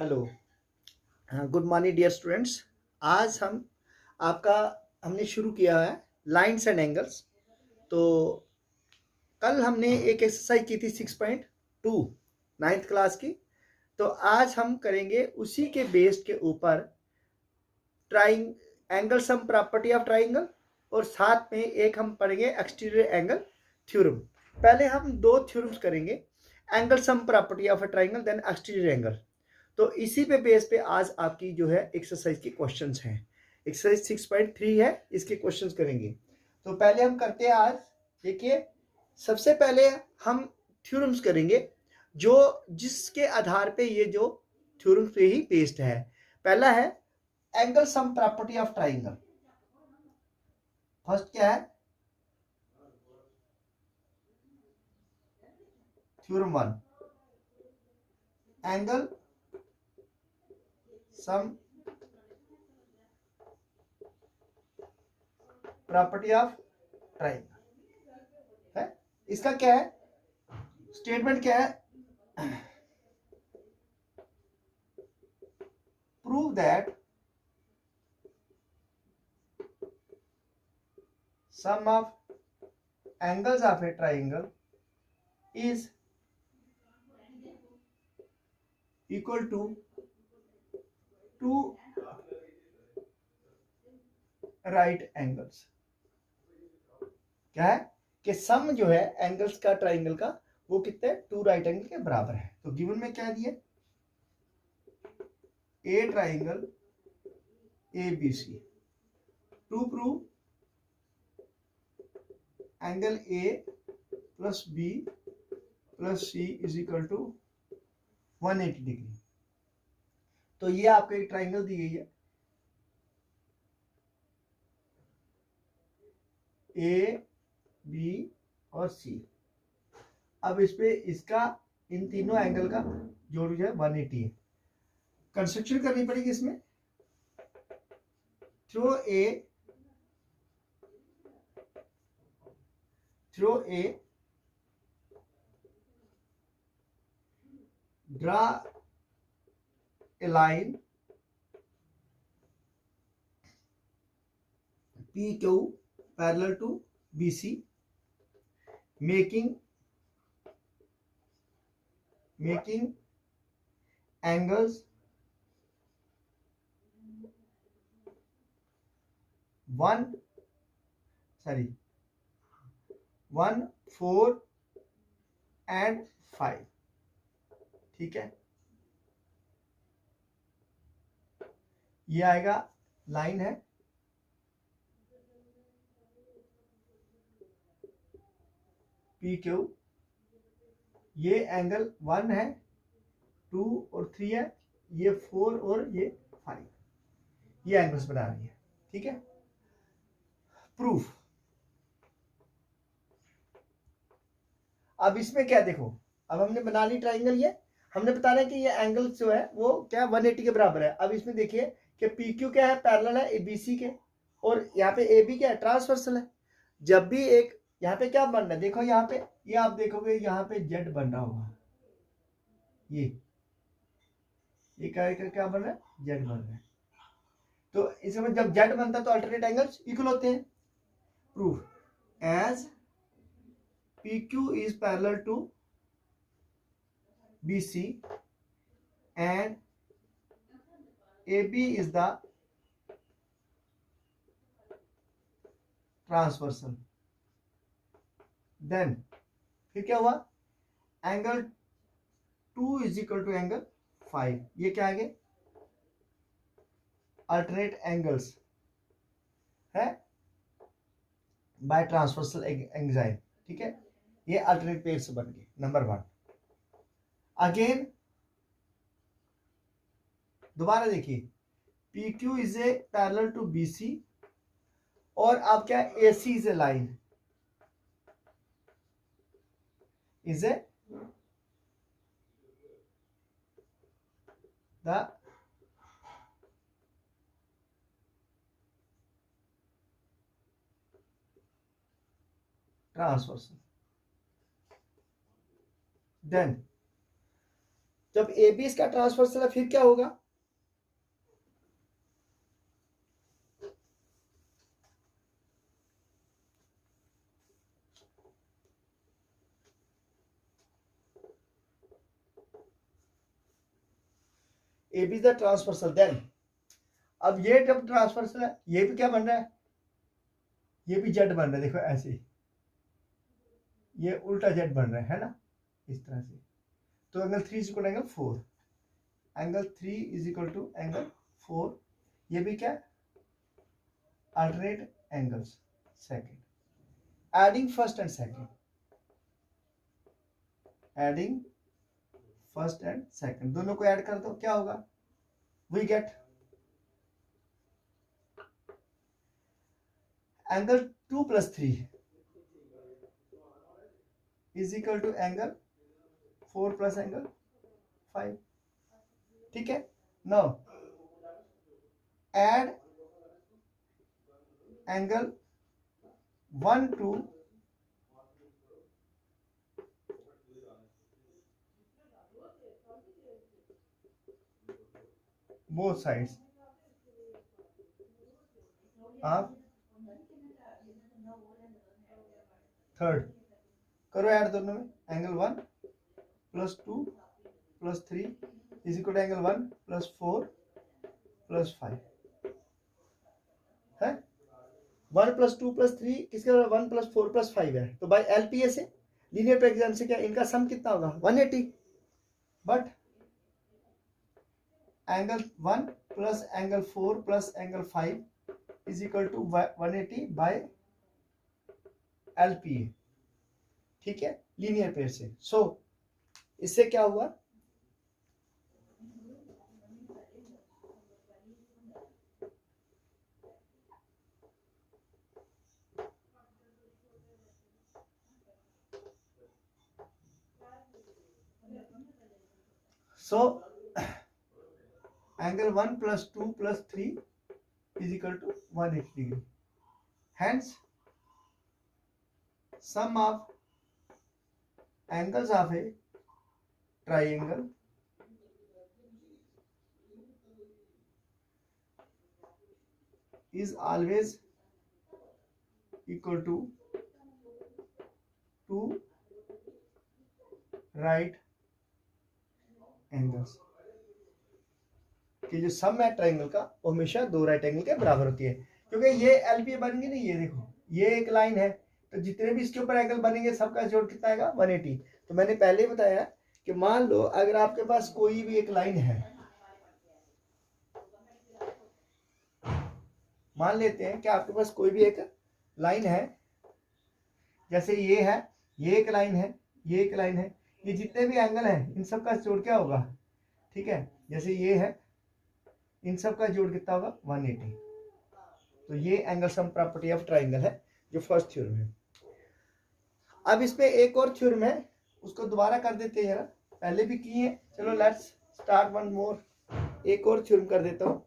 Hello. Good morning dear students. आज आपका हमने शुरू किया है लाइन्स एंड एंगल्स। तो कल हमने एक एक्सरसाइज की थी 6.2 नाइन्थ क्लास की। तो आज हम करेंगे उसी के बेस्ड के ऊपर trying angle sum property of triangle, और साथ में एक हम पढ़ेंगे एक्सटीरियर एंगल थ्योरम। पहले हम दो थ्योरम्स करेंगे, angle sum property of a triangle then exterior angle. तो इसी पे बेस पे आज आपकी जो है एक्सरसाइज के क्वेश्चंस हैं। एक्सरसाइज 6.3 है, इसके क्वेश्चंस करेंगे। तो पहले हम करते हैं आज, देखिए सबसे पहले हम थ्योरम्स करेंगे जो जिसके आधार पे ये जो थ्योरम्स पे ही बेस्ड है। पहला है angle sum property of triangle. First क्या है? Theorem 1, angle sum property of triangle है। इसका क्या है स्टेटमेंट, क्या है? Prove that sum of angles of a triangle is equal to two right angles। क्या है कि सम जो है एंगल्स का ट्राइंगल का वो कितने, टू राइट एंगल के बराबर है। तो गिवन में क्या दिया? A triangle A B C to prove angle A plus B plus C is equal to 180 degree. तो ये आपको एक ट्राइंगल दी गई है, ए बी और सी। अब इस पे इसका इन तीनों एंगल का जोड़ जो है 180 है। कंस्ट्रक्शन करनी पड़ेगी इसमें। Throw a draw a line PQ parallel to BC making angles 1, 4 and 5। ठीक है, ये आएगा लाइन है PQ। ये एंगल 1 है, 2 और 3 है, ये 4 और ये 5, ये एंगल्स बना रही है। ठीक है, प्रूफ। अब इसमें क्या देखो, अब हमने बना ली ट्राइंगल, ये हमने बताना है कि ये एंगल जो है वो क्या 180 के बराबर है। अब इसमें देखिए कि पी क्यू क्या है, पैरेलल है एबीसी के, और यहाँ पे ए बी क्या है, ट्रांसवर्सल है। जब भी एक यहाँ पे क्या बन रहा है, देखो यहाँ पे ये आप देखोगे यहाँ पे जेड बन रहा होगा, ये क्या बन रहा है, जेड बन रहा है। तो इसमें जब जेड बनता है तो अल्टरनेट एंगल्स इक्वल होते हैं। Proof as PQ is parallel to BC and AB is the transversal, then फिर क्या हुआ, angle 2 is equal to angle 5। ये क्या आगे अल्टरनेट एंगल्स है बाय ट्रांसवर्सल एंजाइम। ठीक है, ये अल्टरनेट पेयर से बन गए। नंबर 1। अगेन दोबारा देखिए, PQ is a parallel to BC, और अब क्या AC is a line, is a the transversal. Then जब ए बी इसका ट्रांसवर्सल है फिर क्या होगा, A B the transversal, then अब ये जब ट्रांसवर्सल है ये भी क्या बन रहा है, ये भी जेड बन रहा है, देखो ऐसे ये उल्टा जेड बन रहा है ना, इस तरह से। तो angle 3 is equal to angle 4, angle 3 is equal to angle 4, ये भी क्या, alternate angles, second, adding first and second, adding first and second, दोनों को ऐड कर दो, क्या होगा, we get angle 2 + 3 is equal to angle 4 + angle 5, ठीक है। Now add angle 1 to both sides of third, करो ऐड दोनों में, angle 1 + 2 + 3 is equal to angle 1 + 4 + 5 है, 1 + 2 + 3 किसके बराबर, 1 + 4 + 5 है। तो बाय एलपीए से, लीनियर पे एग्जाम से क्या, इनका सम कितना होगा 180, but angle 1 + angle 4 + angle 5 is equal to 180 by LPA, ठीक है, लीनियर पेयर से। सो इससे क्या हुआ, so angle 1 + 2 + 3 is equal to 180 degree. Hence, sum of angles of a triangle is always equal to 2 right angles, कि जो सम है triangle का वो हमेशा 2 राइट एंगल के बराबर होती है, क्योंकि ये एलपीए बनेंगे नहीं, ये देखो ये एक लाइन है, तो जितने भी इसके ऊपर एंगल बनेंगे सबका जोड़ कितना आएगा 180। तो मैंने पहले ही बताया कि मान लो अगर आपके पास कोई भी एक लाइन है, मान लेते हैं कि आपके पास कोई भी एक लाइन है, जैसे ये है, ये एक लाइन है, ये एक लाइन है, ये जितने भी एंगल हैं इन सब का जोड़ क्या होगा, ठीक है, जैसे ये है, इन सब का जोड़ कितना होगा 180। तो ये angle sum property of triangle है जो फर्स्ट थ्योरम है। अब इसमें एक और थ्योरम है, उसको दोबारा कर देते हैं, पहले भी किए हैं, चलो लेट्स स्टार्ट वन मोर, एक और थ्योरम कर देता हूं।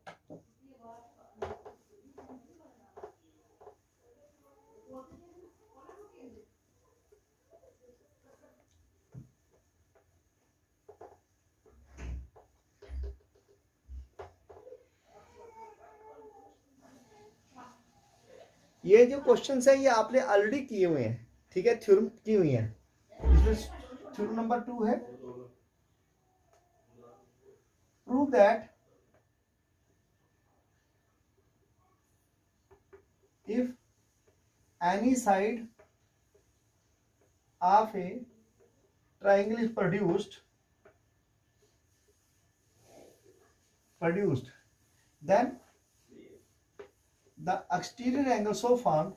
ये जो क्वेश्चंस है ये आपने ऑलरेडी किए हुए हैं, ठीक है, थ्योरम की हुई है। इसमें थ्योरम नंबर 2 है, prove that if any side of a triangle is produced, then the exterior angle so formed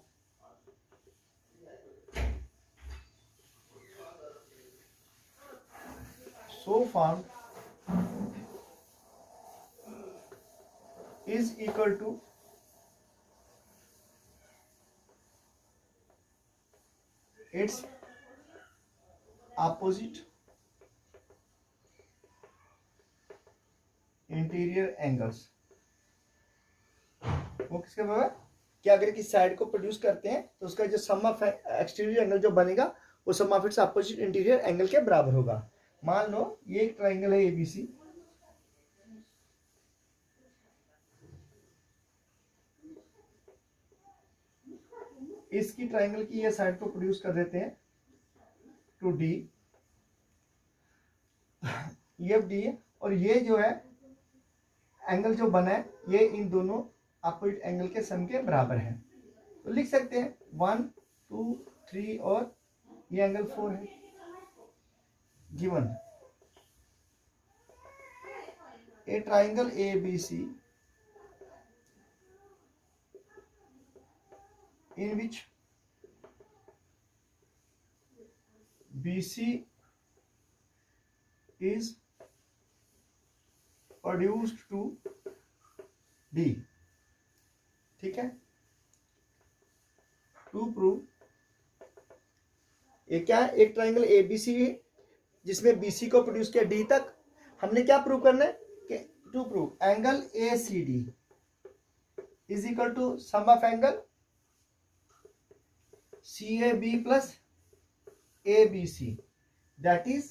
is equal to its opposite interior angles. वो किसके बराबर, कि अगर किसी साइड को प्रोड्यूस करते हैं तो उसका जो सम ऑफ एक्सटीरियर एंगल जो बनेगा वो sum of its opposite interior angle के बराबर होगा। मान लो ये एक ट्राइंगल है एबीसी, इसकी ट्राइंगल की ये साइड को प्रोड्यूस कर देते हैं टू डी, ये डी है, और ये जो है एंगल जो बना है ये इन दोनों अपोजिट एंगल के सम के बराबर है। तो लिख सकते हैं 1 2 3 और ये एंगल 4 है given a triangle A B C in which BC is produced to D। ठीक है, टू प्रूव ये क्या है, एक ट्राइंगल एबीसी है जिसमें बीसी को प्रोड्यूस किया डी तक। हमने क्या प्रूव करना है कि to prove angle A C D is equal to sum of angle CAB plus ABC, that is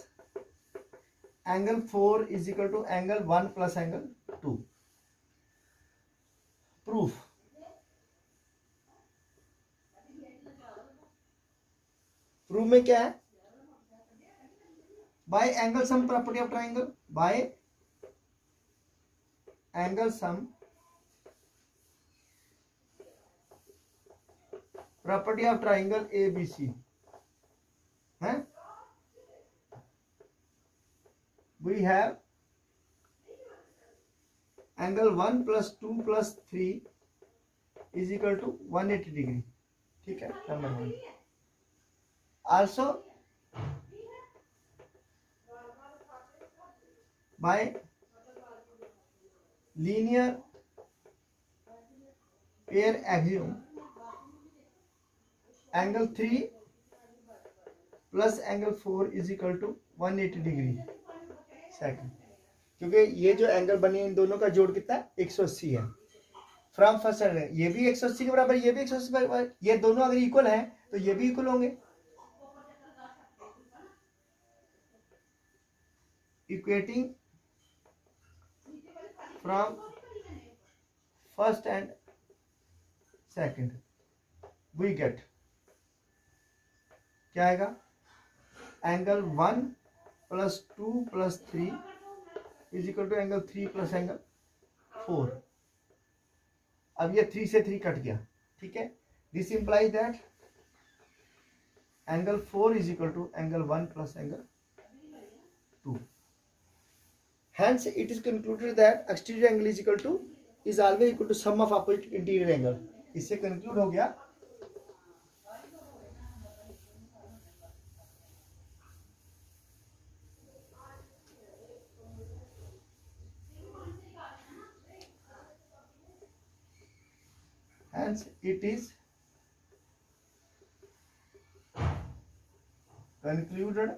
angle 4 is equal to angle 1 plus angle 2। Proof में क्या है, by angle sum property of triangle, by angle sum property of triangle A B C है, we have angle 1 + 2 + 3 is equal to 180 degree. ठीक है, number 1। Also by linear pair axiom angle 3 plus angle 4 is equal to 180 degree second, क्योंकि ये जो angle बने इन दोनों का जोड़ कितना है 180 है। फ्रॉम फर्स्ट है ये भी 180 के बराबर, ये भी 180 के बराबर, ये दोनों अगर इक्वल है तो ये भी इक्वल होंगे। Equating from first and second we get क्या आएगा, angle 1 + 2 + 3 is equal to angle 3 + angle 4। अब ये 3 से 3 कट गया। ठीक है, this implies that angle 4 is equal to angle 1 + angle 2। Hence it is concluded that exterior angle is always equal to sum of opposite interior angle। इससे conclude हो गया hence it is concluded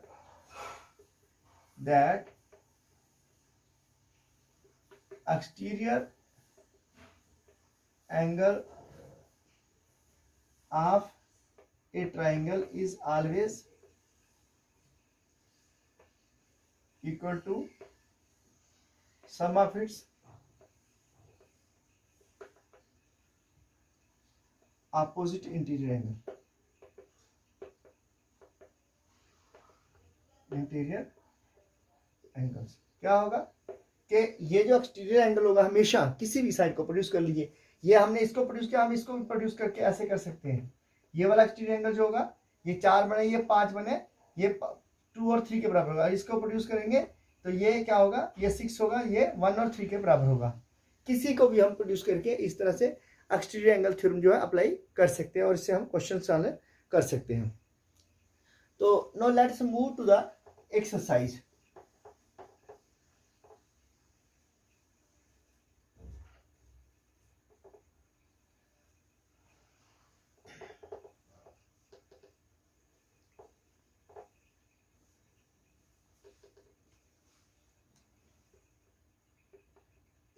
that exterior angle of a triangle is always equal to sum of its opposite interior angle। Interior angles क्या होगा कि ये जो exterior angle होगा हमेशा किसी भी साइड को प्रोड्यूस कर लीजिए, ये हमने इसको प्रोड्यूस किया, हम इसको भी प्रोड्यूस करके ऐसे कर सकते हैं। ये वाला एक्सटीरियर एंगल जो होगा ये 4 बने, ये 5 बने, ये 2 और 3 के बराबर होगा। इसको प्रोड्यूस करेंगे तो ये क्या होगा, ये 6 होगा, ये 1 और 3 के बराबर होगा। किसी को भी हम प्रोड्यूस करके इस तरह से एक्सटीरियर एंगल थ्योरम जो है अप्लाई कर सकते हैं और इससे हम क्वेश्चन सॉल्व कर सकते हैं। तो now let's move to the exercise.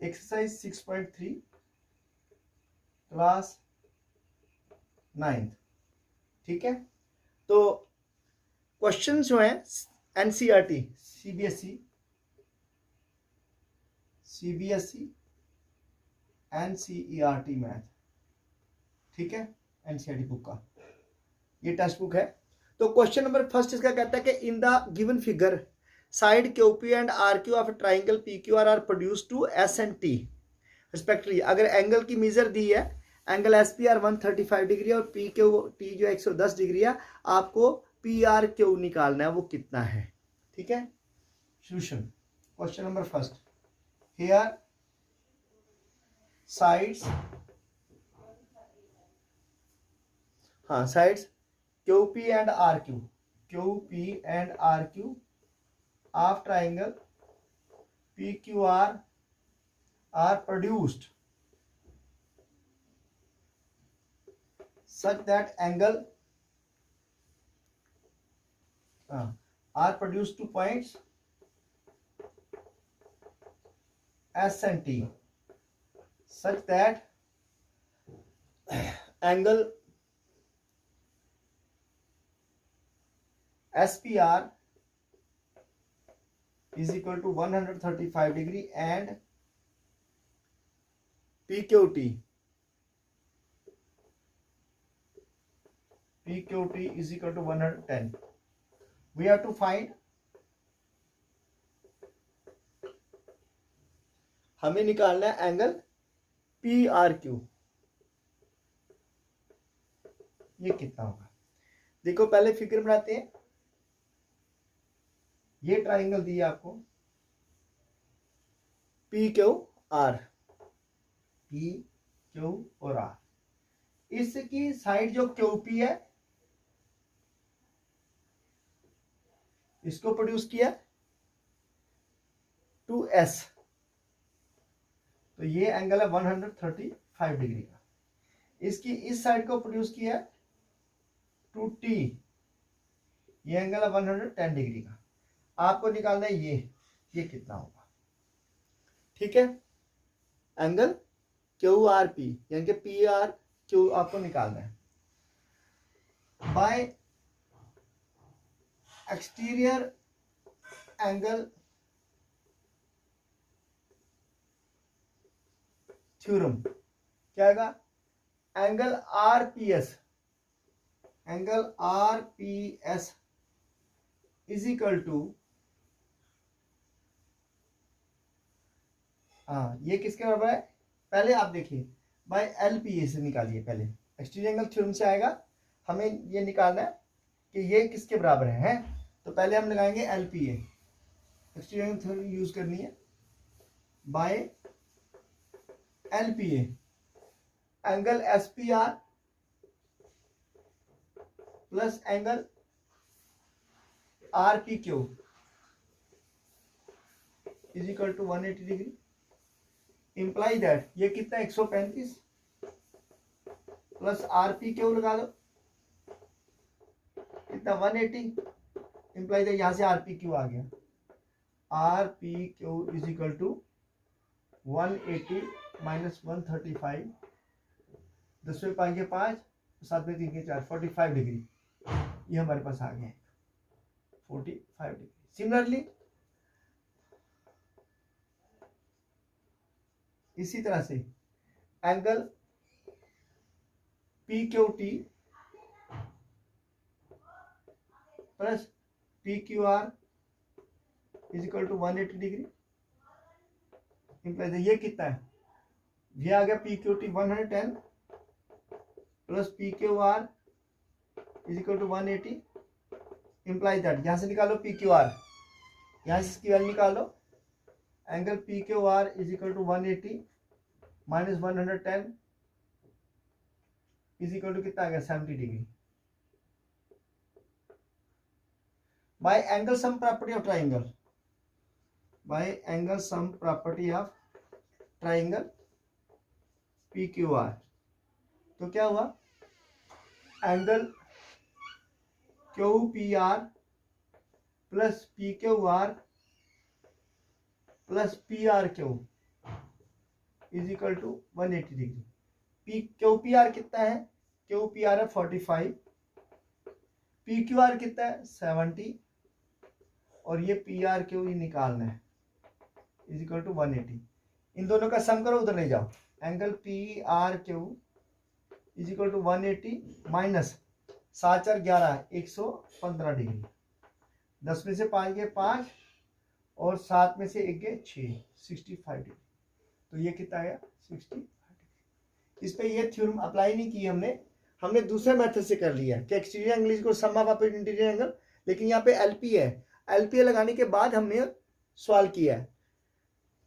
Exercise 6.3 class 9। ठीक है, तो क्वेश्चन जो है एनसीईआरटी, सीबीएसई एनसीईआरटी मैथ, ठीक है, एनसीईआरटी बुक का ये टेक्स्ट बुक है। तो क्वेश्चन नंबर फर्स्ट इसका कहता है कि in the given figure side QP and R Q of triangle P Q R produce to S and T respectively. अगर एंगल की मेजर दी है, angle S P R 135 degree और पी क्यू टी जो 110 डिग्री है, आपको P R Q निकालना है, वो कितना है, ठीक है। Solution question number first, here sides, हाँ sides Q P and R Q, Q P and R Q of triangle P Q R are produced such that angle are produced to points S and T such that angle SPR is equal to 135 degree and PQT is equal to 110. We have to find, हमें निकालना है angle PRQ, ये कितना होगा। देखो पहले figure बनाते हैं। ये ट्राइंगल दी है आपको PQR, पी क्यू और आर, इसकी साइड जो क्यूपी है इसको प्रोड्यूस किया टू एस, तो ये एंगल है 135 डिग्री का। इसकी इस साइड को प्रोड्यूस किया टू टी, ये एंगल है 110 डिग्री का। आपको निकालना है ये कितना होगा, ठीक है। एंगल क्यू आर पी यानी कि पी आर क्यू आपको निकालना है। बाय एक्सटीरियर एंगल थ्योरम क्या आएगा, angle R P S is equal to, ये किसके बराबर है, पहले आप देखिए बाय एल पी ए से निकालिए। पहले एक्सटीरियर एंगल थ्योरम से आएगा, हमें ये निकालना है कि ये किसके बराबर है, तो पहले हम लगाएंगे L P A, exterior angle theorem use करनी है। By L P A angle S P R plus angle R P Q is equal to 180 degree, imply that ये कितना 135 प्लस आर पी क्यू लगा दो कितना 180, इंप्लाई दैट यहां से are P Q आ गया, R P Q is equal to 180 minus 135, 10 में 5 के 5, 7 में 3 के 4, 45 डिग्री, ये हमारे पास आ गया 45 डिग्री। सिमिलरली इसी तरह से angle P Q T plus P Q R is equal to 180 degree, imply ये कितना है, ये आ गया P Q T 110 plus P Q R is equal to 180, imply that यहां से निकालो पी क्यू आर, यहां से इसकी वैल्यू निकालो, angle P Q R is equal to 180 minus 110 is equal to कितना आ गया 70 degree. By angle sum property of triangle, by angle sum property of triangle P Q R, तो क्या हुआ, angle Q P R plus P Q R plus P R Q is equal to 180 degree. P Q P R कितना है, Q P are है 45, P Q are कितना है 70 और ये पी आर क्यू ही निकालना है, इज इक्वल टू 180। इन दोनों का सम करो, उधर ले जाओ। Angle P R Q is equal to 180 minus 7 4 11 115 degree. 10 में से 5 गए 5 और 7 में से 1 गए 6, 65 डिग्री। तो ये कितना आया 65 डिग्री। इस पे ये थ्योरम अप्लाई नहीं की हमने दूसरे मेथड से कर लिया कि एक्सटीरियर एंगल को सम ऑफ अपोजिट इंटीरियर एंगल, लेकिन यहाँ पे एलपी है। एलपी लगाने के बाद हमने सवाल किया है।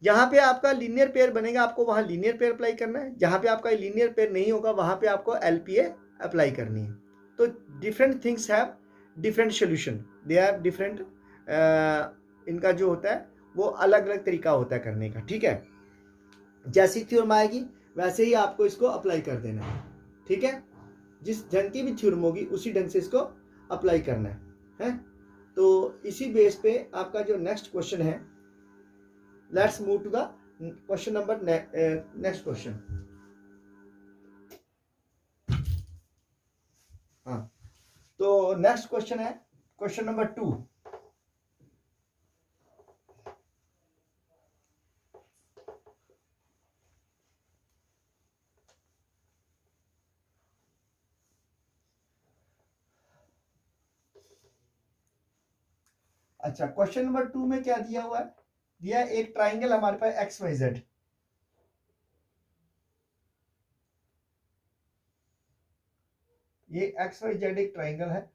जहाँ पे आपका लीनियर पेयर बनेगा आपको वहाँ लीनियर पेयर अप्लाई करना है, जहाँ पे आपका लीनियर पेयर नहीं होगा वहाँ पे आपको एलपीए अप्लाई करनी है। तो different things have different solution, they are different, इनका जो होता है वो अलग अलग तरीका होता है करने का। ठीक है, जैसी थ्योरम आएगी वैसे ही आपको इसको अप्लाई कर देना है। ठीक है, जिस ढंग की भी थ्योरम होगी उसी ढंग से इसको अप्लाई करना है। तो इसी बेस पे आपका जो नेक्स्ट क्वेश्चन है, let's move to the question number next question. हाँ, तो नेक्स्ट क्वेश्चन है क्वेश्चन नंबर 2। अच्छा, क्वेश्चन नंबर 2 में क्या दिया हुआ है? दिया एक ट्राइंगल हमारे पास एक्स वाई जेड, ये एक्स वाई जेड एक ट्राइंगल है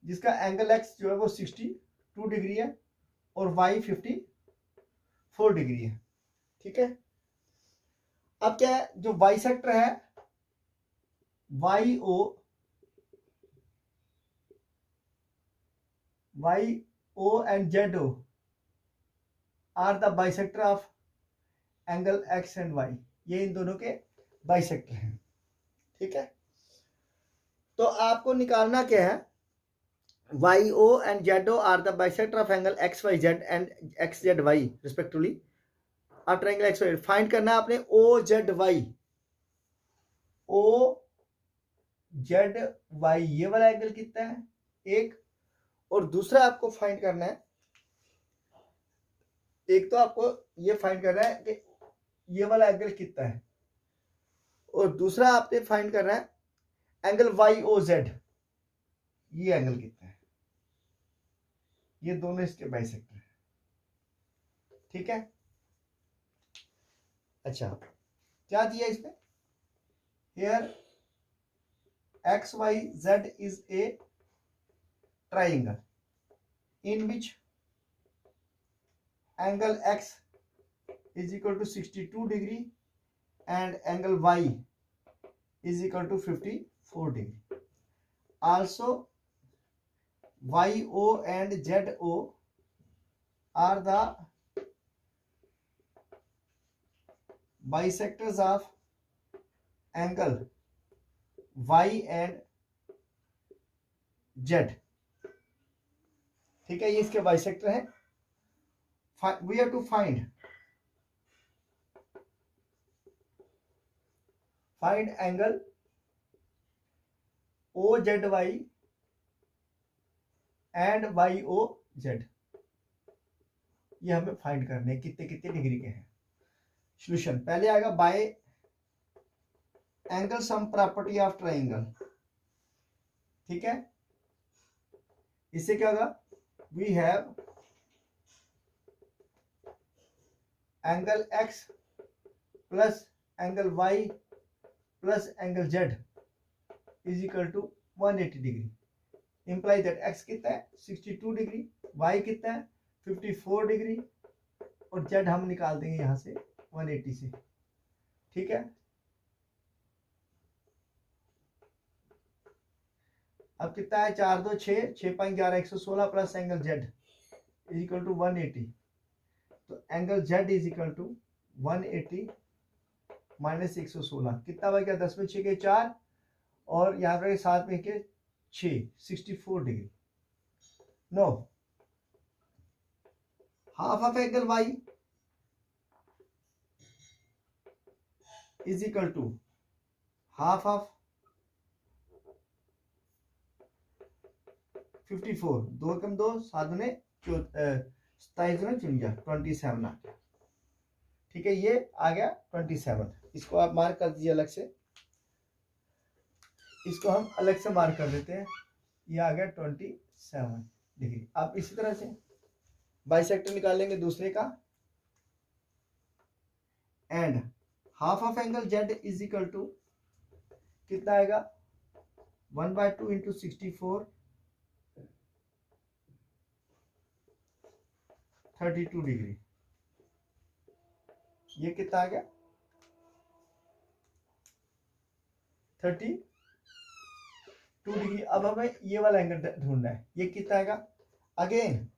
जिसका एंगल एक्स जो है वो 62 डिग्री है और वाई 54 डिग्री है। ठीक है, अब क्या है, जो वाई सेक्टर है Y O and Z O are the bisector of angle X and Y, ये इन दोनों के बाइसेक्टर हैं। ठीक है, तो आपको निकालना क्या है, Y O and Z O are the bisector of angle X Y Z and X Z Y respectively of triangle X Y. Find करना है आपने O Z Y, O Z Y ये वाला एंगल कितना है एक, और दूसरा आपको फाइंड करना है, एक तो आपको ये फाइंड करना है कि ये वाला एंगल कितना है, और दूसरा आपने फाइंड करना है एंगल वाई ओ जेड, ये एंगल कितना है। ये दोनों इसके बाइसेक्टर है। ठीक है, अच्छा क्या दिया इसमें, here X Y Z is a triangle in which angle x is equal to 62 degree and angle y is equal to 54 degree. Also yo and zo are the bisectors of angle y and z. ठीक है, ये इसके bisector है। We have to find angle O Z Y and Y O Z, ये हमें find करने कितने कितने डिग्री के हैं। सॉल्यूशन पहले आएगा bye angle sum property of triangle. ठीक है, इससे क्या होगा, we have angle x plus angle y plus angle z is equal to 180 degree. Imply that x कितना है 62 डिग्री, y कितना है 54 डिग्री और z हम निकाल देंगे यहां से 180 से। ठीक है, अब कितना है 4 2 6 6 5 11 116 plus angle z is equal to 180। तो angle z is equal to 180 minus 116 कितना बचा, 10 में 6 के 4 और यहाँ पर 7 में के 6, 64 degree. No, half of angle y is equal to half of 54, 2 कम 2 7 दुने 27 दुने 27 आ गया। ठीक है, ये आ गया 27। इसको आप मार्क कर दीजिए अलग से, इसको हम अलग से मार्क कर देते हैं। ये आ गया 27 डिग्री। आप इसी तरह से बाइसेक्टर निकाल लेंगे दूसरे का, and half of angle Z is equal to कितना आएगा 1/2 इंटू 64 32 डिग्री। ये कितना आ गया 32 डिग्री। अब हमें ये वाला एंगल ढूंढना है, ये कितना आएगा। अगेन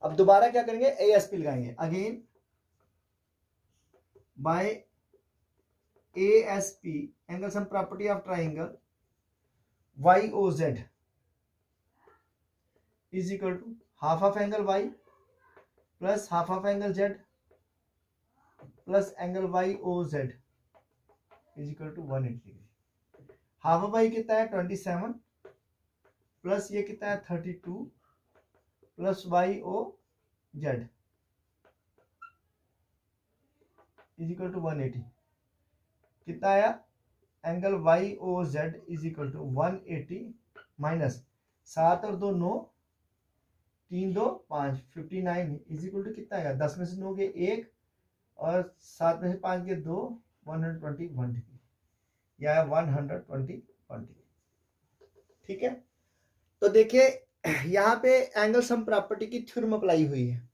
अब दोबारा क्या करेंगे, ASP लगाएंगे again by ASP angle sum property of triangle YOZ is equal to half of angle Y plus half of angle Z plus angle YOZ is equal to 180 degree. Half of Y कितना है 27 plus ये कितना है 32 plus YOZ is equal to 180। कितना आया angle YOZ is equal to 180 minus 7 और 2 9 3 2 5 59 is equal to कितना आएगा 10 में से 9 के 1 और 7 में से 5 के 2 121 डिग्री, या 121 डिग्री। ठीक है, तो देखिए यहाँ पे एंगल सम प्रॉपर्टी की थ्योरम अप्लाई हुई है।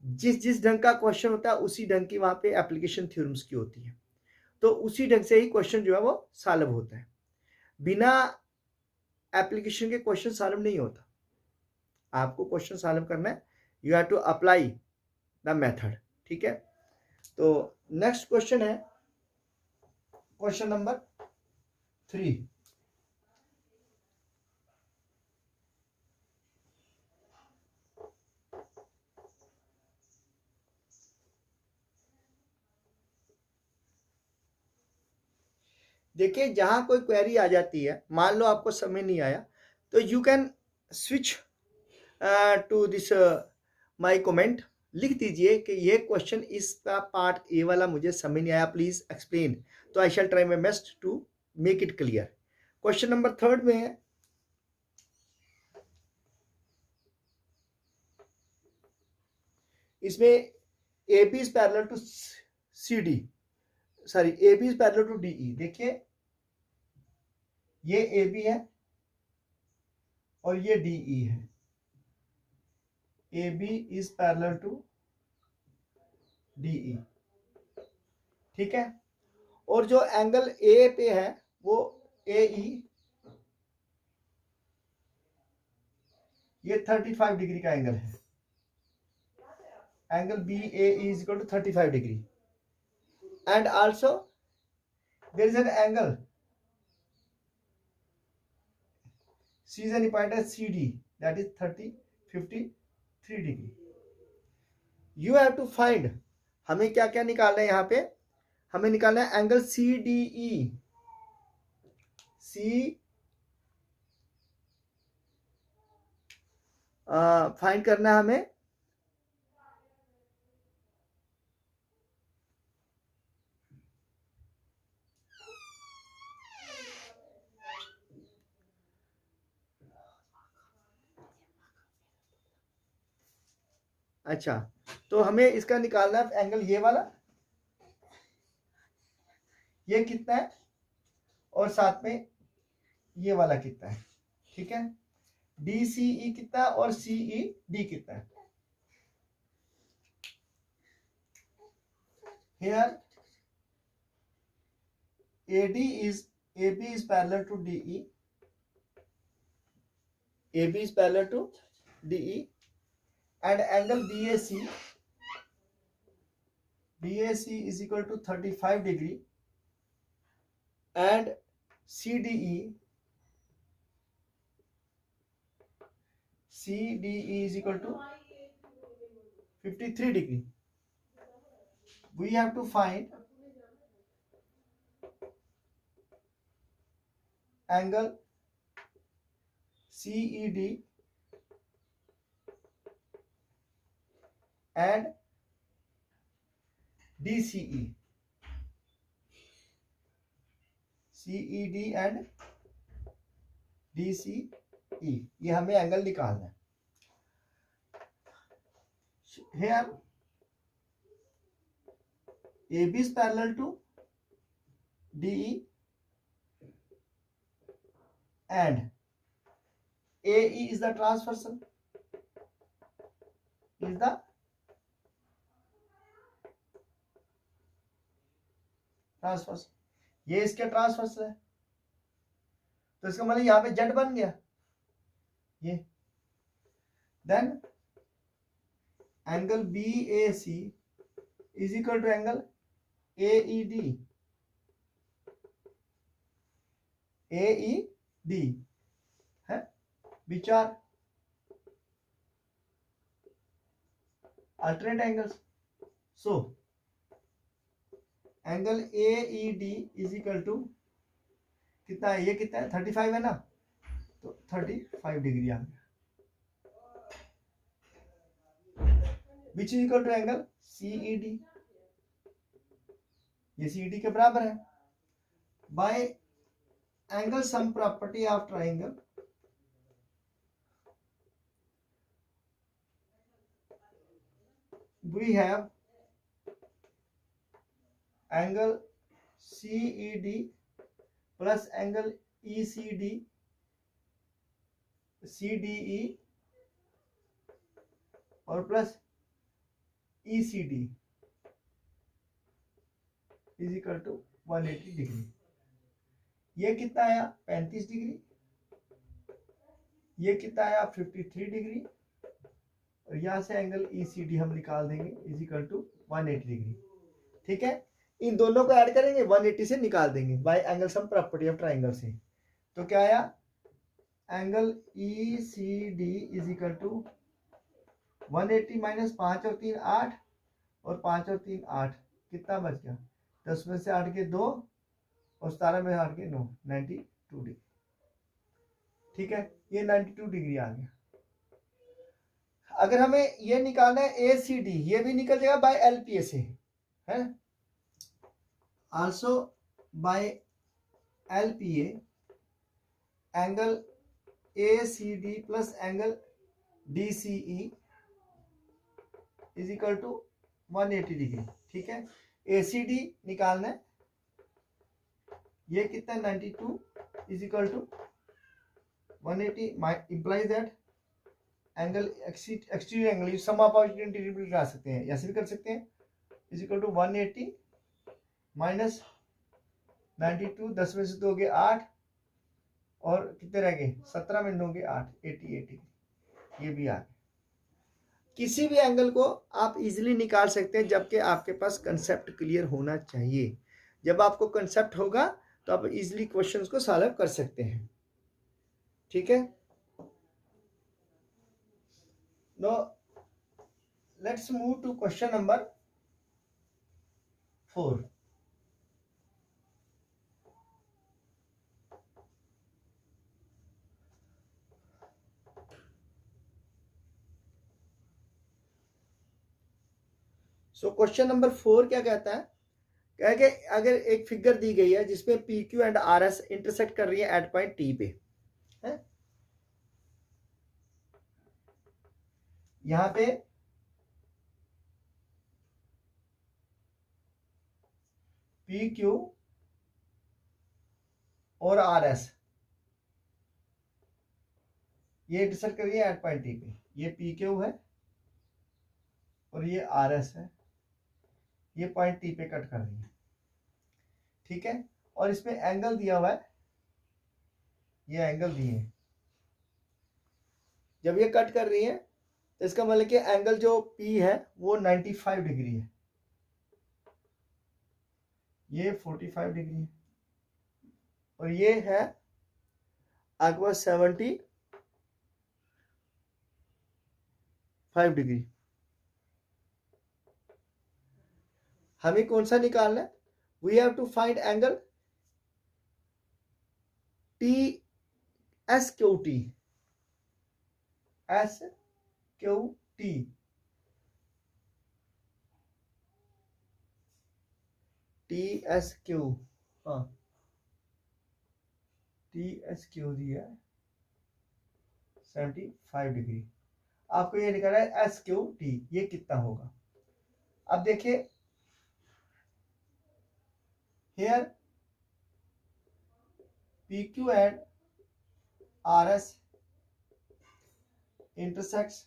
जिस ढंग का क्वेश्चन होता है उसी ढंग की वहां पे एप्लीकेशन थ्योरम्स की होती है, तो उसी ढंग से ही क्वेश्चन जो है वो सॉल्व होता है। बिना एप्लीकेशन के क्वेश्चन सॉल्व नहीं होता। आपको क्वेश्चन सॉल्व करना है, you have to apply the method. ठीक है, तो नेक्स्ट क्वेश्चन है क्वेश्चन नंबर 3। देखिए जहां कोई क्वेरी आ जाती है, मान लो आपको समझ नहीं आया, तो you can switch to this my comment, लिख दीजिए कि ये क्वेश्चन इसका पार्ट ए वाला मुझे समझ नहीं आया, प्लीज एक्सप्लेन। तो I shall try my best to make it clear. Question number 3 में है, इसमें A B is parallel to C D, sorry A B is parallel to D E. देखिए ये ए बी है और ये डी ई है। A B is parallel to D E. ठीक है, और जो एंगल ए पे है वो ए ई, ये 35 डिग्री का एंगल है। Angle B A is equal to 35 degree, and also there is an angle C is any point as CD, that is 53 degree. You have to find, हमें क्या क्या निकालना है यहाँ पे, हमें निकालना है एंगल CDE। फाइंड करना है हमें। अच्छा, तो हमें इसका निकालना है एंगल ये वाला, ये कितना है, और साथ में ये वाला कितना है। ठीक है, DCE कितना और CED कितना है। Here AB is parallel to DE, AB is parallel to DE, and angle BAC is equal to 35 degree, and CDE is equal to 53 degree. We have to find angle CED and DCE, CED and DCE, ये हमें angle निकालना है। Here AB is parallel to DE and AE is the transversal, is the transverse, ये इसके transverse है, तो इसका मतलब यहां पे जेड बन गया ये। Then angle BAC is equal to angle AED, AED है, which are alternate angles. So angle AED is equal to कितना है, ये कितना है 35 है ना, तो 35 डिग्री आ गया, which is equal to angle CED, ये CED के बराबर है। By angle sum property of triangle we have angle CED plus angle ECD CDE और plus ECD is equal to 180 degree. ये कितना आया 35 डिग्री, ये कितना आया 53 डिग्री, और यहां से एंगल ECD हम निकाल देंगे इज इक्वल टू 180 डिग्री। ठीक है, इन दोनों को ऐड करेंगे 180 से निकाल देंगे by angle sum property of triangle से। तो क्या आया, angle ECD is equal to 180 minus 5 और 3 8, और 5 और 3 8, कितना बच गया 10 में से 8 के 2 और 17 में 8 के 9, 92 डिग्री। ठीक है, ये 92 डिग्री आ गया। अगर हमें ये निकालना है ACD, ये भी निकल जाएगा बाय LPA से, है also by LPA angle ACD plus angle DCE is equal to 180 degree. ठीक है, ACD निकालना है, ये कितना 92 is equal to 180 implies that angle exterior angle sum of interior ला सकते हैं, ऐसे भी कर सकते हैं, इज इक्वल टू 180 माइनस 92, 10 में से 2 गए 8, और कितने रह गए 17 में 9 गए 8, 88, ये भी आ गया। किसी भी एंगल को आप इजीली निकाल सकते हैं, जबकि आपके पास कंसेप्ट क्लियर होना चाहिए। जब आपको कंसेप्ट होगा तो आप इजीली क्वेश्चंस को सॉल्व कर सकते हैं। ठीक है, no let's move to question number 4। So question number 4 क्या कहता है, कह के अगर एक फिगर दी गई है जिसमें PQ एंड RS इंटरसेक्ट कर रही है एट पॉइंट T पे, है यहां पे PQ और RS ये इंटरसेक्ट कर रही है एट पॉइंट T पे, ये PQ है और ये RS है, ये पॉइंट T पे कट कर रही है। ठीक है, और इसमें एंगल दिया हुआ है, ये एंगल दिए हैं। जब ये कट कर रही है तो इसका मतलब कि एंगल जो P है वो 95 डिग्री है, ये 45 डिग्री है, और ये है आपके पास 75 डिग्री। हमें कौन सा निकालना है, we have to find angle TSQT, S Q T, T S Q, हाँ टी एस क्यू दिया है 75 डिग्री। आपको ये निकालना है एस क्यू टी, ये कितना होगा। अब देखिए here P Q and R S intersects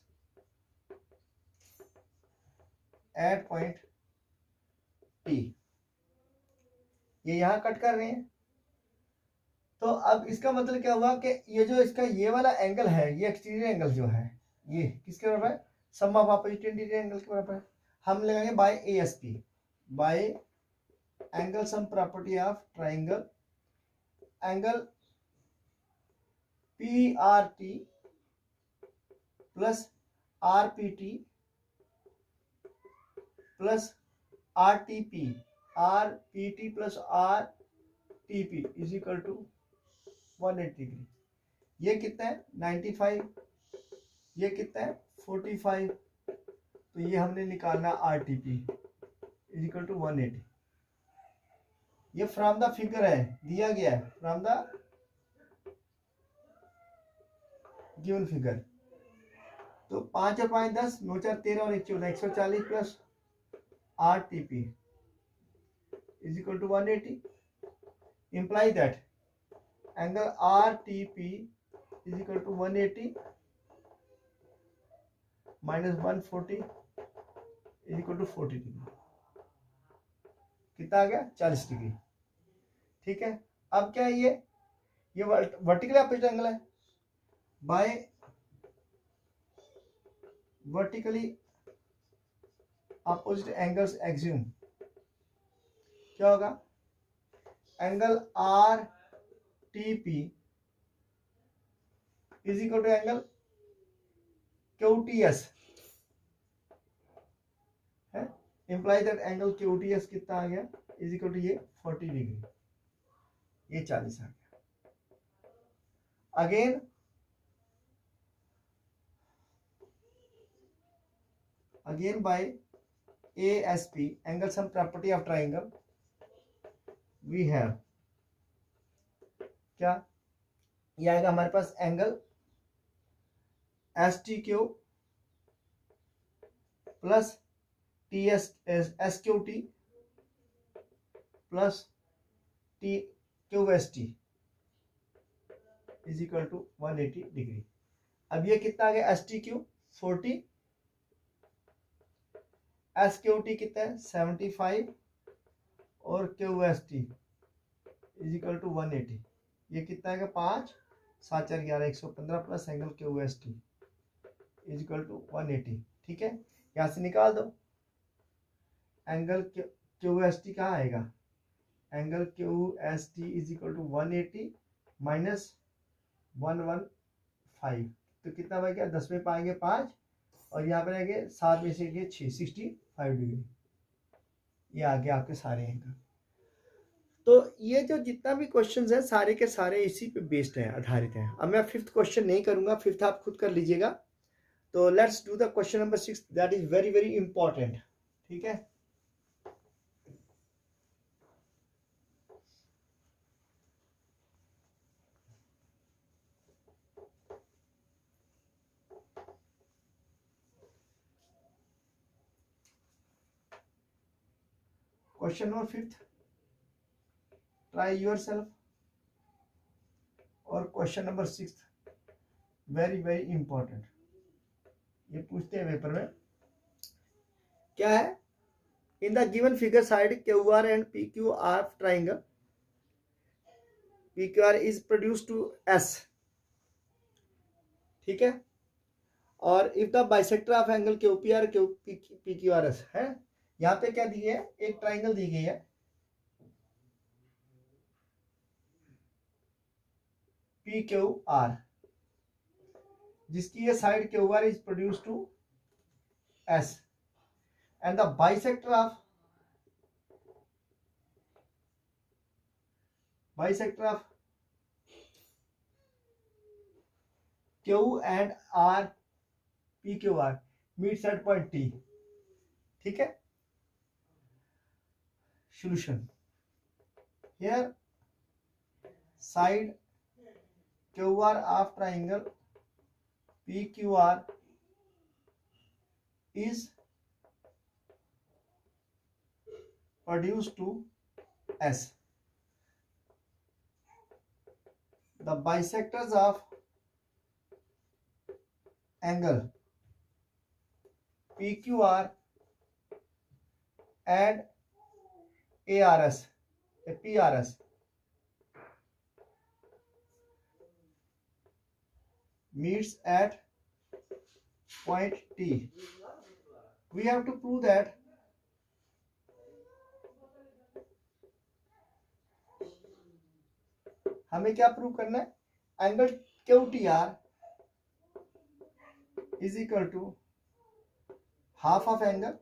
at point T, ये यहां कट कर रहे हैं। तो अब इसका मतलब क्या हुआ कि ये जो इसका ये वाला एंगल है, ये एक्सटीरियर एंगल जो है, ये किसके बराबर है, sum of opposite interior angle के बराबर है। हम लगाएंगे by A S P, by angle sum property of triangle, angle P R T plus R P T plus R T P, R P T plus R T P is equal to 180 degree. ये कितना है 95, ये कितना है 45, तो ये हमने निकालना R T P is equal to 180। ये फ्रॉम द फिगर है, दिया गया है फ्रॉम द गिवन फिगर। तो 5 और 5 10, 9 4 13 और 1 14, 140 plus R T P is equal to 180, imply that angle RTP is equal to 180 minus 140 is equal to 40 degree. कितना आ गया 40 डिग्री। ठीक है, अब क्या है ये वर्टिकली अपोजिट एंगल है, by vertically opposite angles axiom क्या होगा, angle R T P is equal to angle Q T S है, imply that angle Q T S कितना आ गया इज इक्वल टू ये 40 डिग्री, ये 40 आ गया। Again by A S P angle sum property of triangle, we have क्या, ये आएगा हमारे पास angle S T Q plus T S S Q T plus T Q S T is equal to 180 degree. अब ये कितना आ गया S T Q 40, S Q T कितना है 75 और Q S T is equal to 180, ये कितना आएगा 5 7 4 11 115 plus angle Q S T is equal to 180। ठीक है, यहाँ से निकाल दो एंगल क्यू एस टी कहाँ आएगा, angle Q S T is equal to 180 minus 115, तो कितना बच गया 10 में पाएंगे 5 और यहाँ पर रहेंगे 7 में से 6 65 डिग्री, ये आ गया आपके सारे एंगल। तो ये जो जितना भी क्वेश्चंस हैं सारे के सारे इसी पे बेस्ड हैं, आधारित हैं। अब मैं 5th क्वेश्चन नहीं करूंगा, 5th आप खुद कर लीजिएगा। तो let's do the question number 6, that is very very important. ठीक है, question number 5th, try yourself. और question number 6 very very important, ये पूछते हैं पेपर में। क्या है, in the given figure side Q R and P Q R triangle, P Q R is produce to S. ठीक है, और if the bisector of angle Q P R Q P Q R S है, यहाँ पे क्या दी है, एक triangle दी गई है पी क्यू आर, जिसकी ये side Q R is produce to S, and the bisector of Q and R P Q R meets at point T. ठीक है, solution here side QR of triangle PQR is produced to S. The bisectors of angle PQR and ARS, PRS meets at point T. We have to prove that हमें क्या prove करना है, angle QTR is equal to half of angle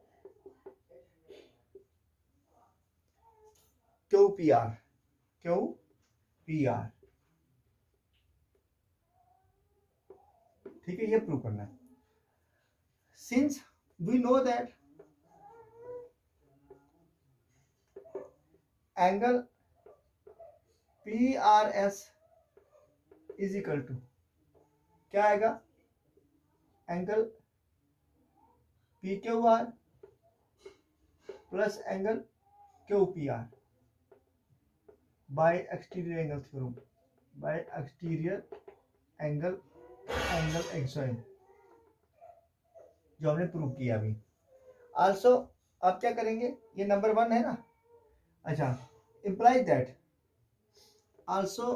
QPR। ठीक है, ये prove करना है। Since we know that angle PRS is equal to क्या आएगा, angle PQR plus angle QPR by exterior angle theorem, by exterior angle axiom, जो हमने prove किया अभी। आल्सो अब क्या करेंगे, ये नंबर 1 है ना, अच्छा, implies that also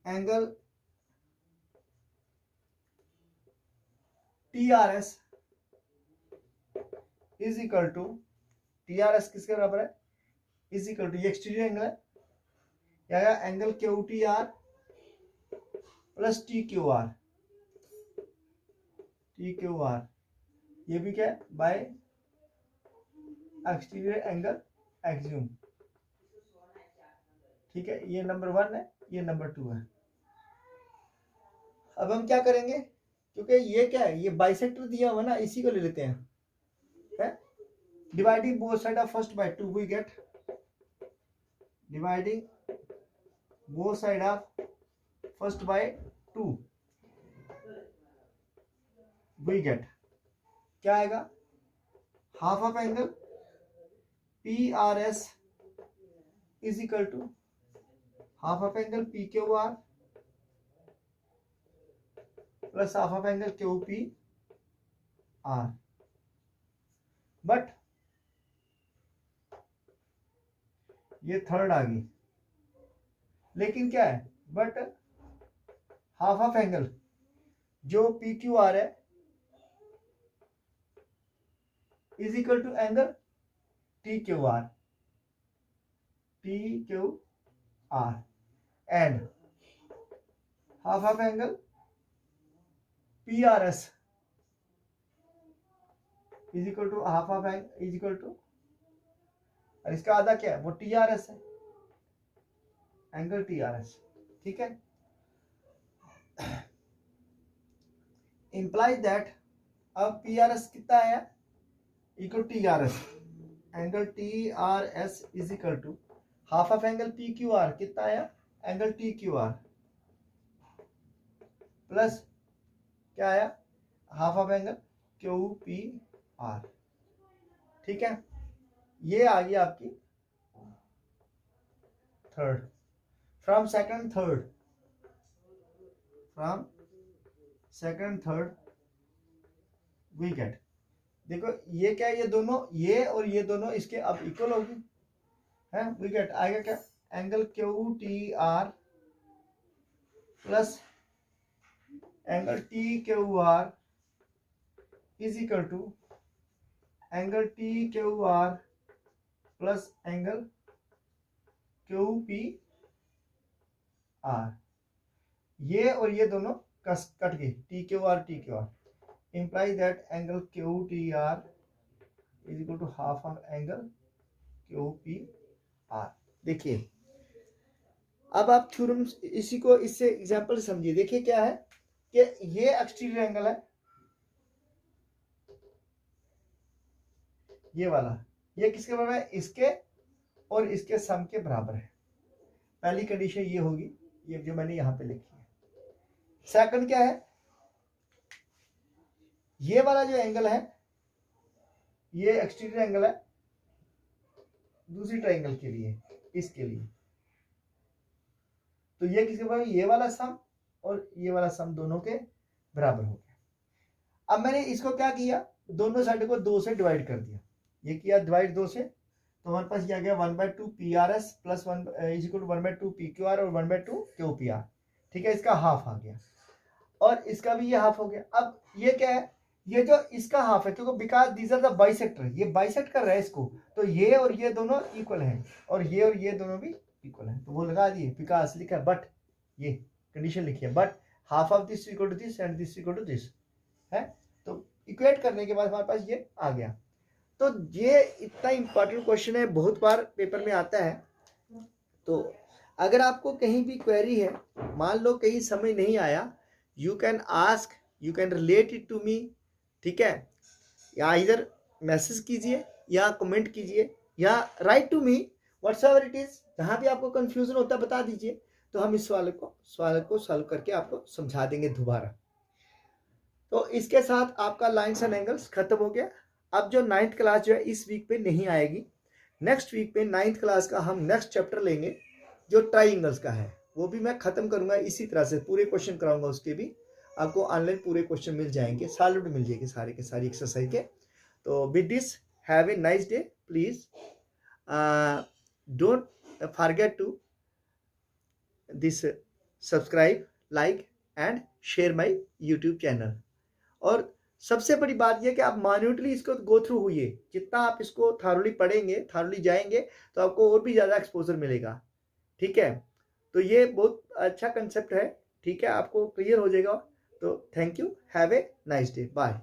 angle TRS is equal to, TRS किसके बराबर है, इज इक्वल टू, ये एक्सटीरियर एंगल है, या एंगल QTR प्लस TQR, ये भी क्या है, बाय एक्सटीरियर एंगल एक्सियम। ठीक है, ये नंबर 1 है, ये नंबर 2 है। अब हम क्या करेंगे, क्योंकि ये क्या है, ये बाइसेक्टर दिया हुआ ना, इसी को ले लेते हैं, dividing both side of first by 2 we get, dividing both side of first by 2 we get क्या आएगा, half of angle PRS is equal to half of angle PQR plus half of angle QPR। But ये third आ गई, लेकिन क्या है, but half of angle जो PQR है is equal to angle TQR and half of angle PRS is equal to half of angle is equal to, और इसका आधा क्या है, वो TRS है, एंगल TRS। ठीक है, इंप्लाइज दैट अब PRS कितना आया, equal TRS, angle TRS is equal to half of angle PQR कितना आया, एंगल TQR प्लस क्या आया, हाफ ऑफ एंगल QPR। ठीक है, ये आ गई आपकी third, from second third we get, देखो ये क्या है, ये दोनों, ये और ये दोनों इसके अब इक्वल होगी, है, वी गेट आएगा क्या, angle QTR plus angle TQR is equal to angle TQR plus angle QPR। ये और ये दोनों कट गई, TQR implies that angle QTR is equal to half of angle QPR। देखिए, अब आप थ्योरम इसी को इससे एग्जांपल समझिए। देखिए क्या है कि ये एक्सटीरियर एंगल है, ये वाला, ये किसके बराबर है? इसके और इसके सम के बराबर है। पहली कंडीशन ये होगी, ये जो मैंने यहां पे लिखी है। सेकंड क्या है? ये वाला जो एंगल है, ये एक्सटीरियर एंगल है दूसरी ट्राइंगल के लिए, इसके लिए। तो ये किसके बराबर? ये वाला सम और ये वाला सम दोनों के बराबर हो गया। अब मैंने इसको क्या किया, दोनों साइड को 2 से डिवाइड कर दिया। ये किया डिवाइड 2 से, तो हमारे पास ये आ गया 1/2 PRS plus 1 is equal to 1/2 PQR और 1/2 QPR। ठीक है, इसका हाफ आ गया और इसका भी ये हाफ हो गया। अब ये क्या है? ये जो इसका हाफ है, क्योंकि because these are the bisector, ये बाइसेक्ट कर रहा है इसको, तो ये और ये दोनों इक्वल हैं और ये दोनों भी इक्वल हैं, तो वो लगा दिए। बिकॉज लिखा है, बट ये कंडीशन लिखी है, but half of this equal to this and this equal to this है। तो इक्वेट करने के बाद हमारे पास ये आ गया। तो ये इतना इंपॉर्टेंट क्वेश्चन है, बहुत बार पेपर में आता है। तो अगर आपको कहीं भी क्वेरी है, मान लो कहीं समझ नहीं आया, you can ask, you can relate it to me. ठीक है, या इधर मैसेज कीजिए या कमेंट कीजिए या write to me, whatsoever it is. जहां भी आपको कंफ्यूजन होता है बता दीजिए, तो हम इस सवाल को सॉल्व करके आपको समझा देंगे दोबारा। तो इसके साथ आपका लाइन्स एंड एंगल्स खत्म हो गया। अब जो 9th क्लास जो है इस वीक पे नहीं आएगी, नेक्स्ट वीक पे 9th क्लास का हम नेक्स्ट चैप्टर लेंगे जो ट्राइंगल्स का है, वो भी मैं खत्म करूंगा इसी तरह से, पूरे क्वेश्चन कराऊंगा। उसके भी आपको ऑनलाइन पूरे क्वेश्चन मिल जाएंगे, सॉल्व मिल जाएंगे सारे के सारी एक्सरसाइज के। तो with this have a nice day. Please don't forget to this subscribe, like and share my YouTube channel. और सबसे बड़ी बात यह कि आप माइन्यूटली इसको गो थ्रू हुई, जितना आप इसको थारोली पढ़ेंगे, थारोली जाएंगे, तो आपको और भी ज़्यादा एक्सपोजर मिलेगा। ठीक है, तो ये बहुत अच्छा कंसेप्ट है। ठीक है, आपको क्लियर हो जाएगा। तो thank you, have a nice day, bye.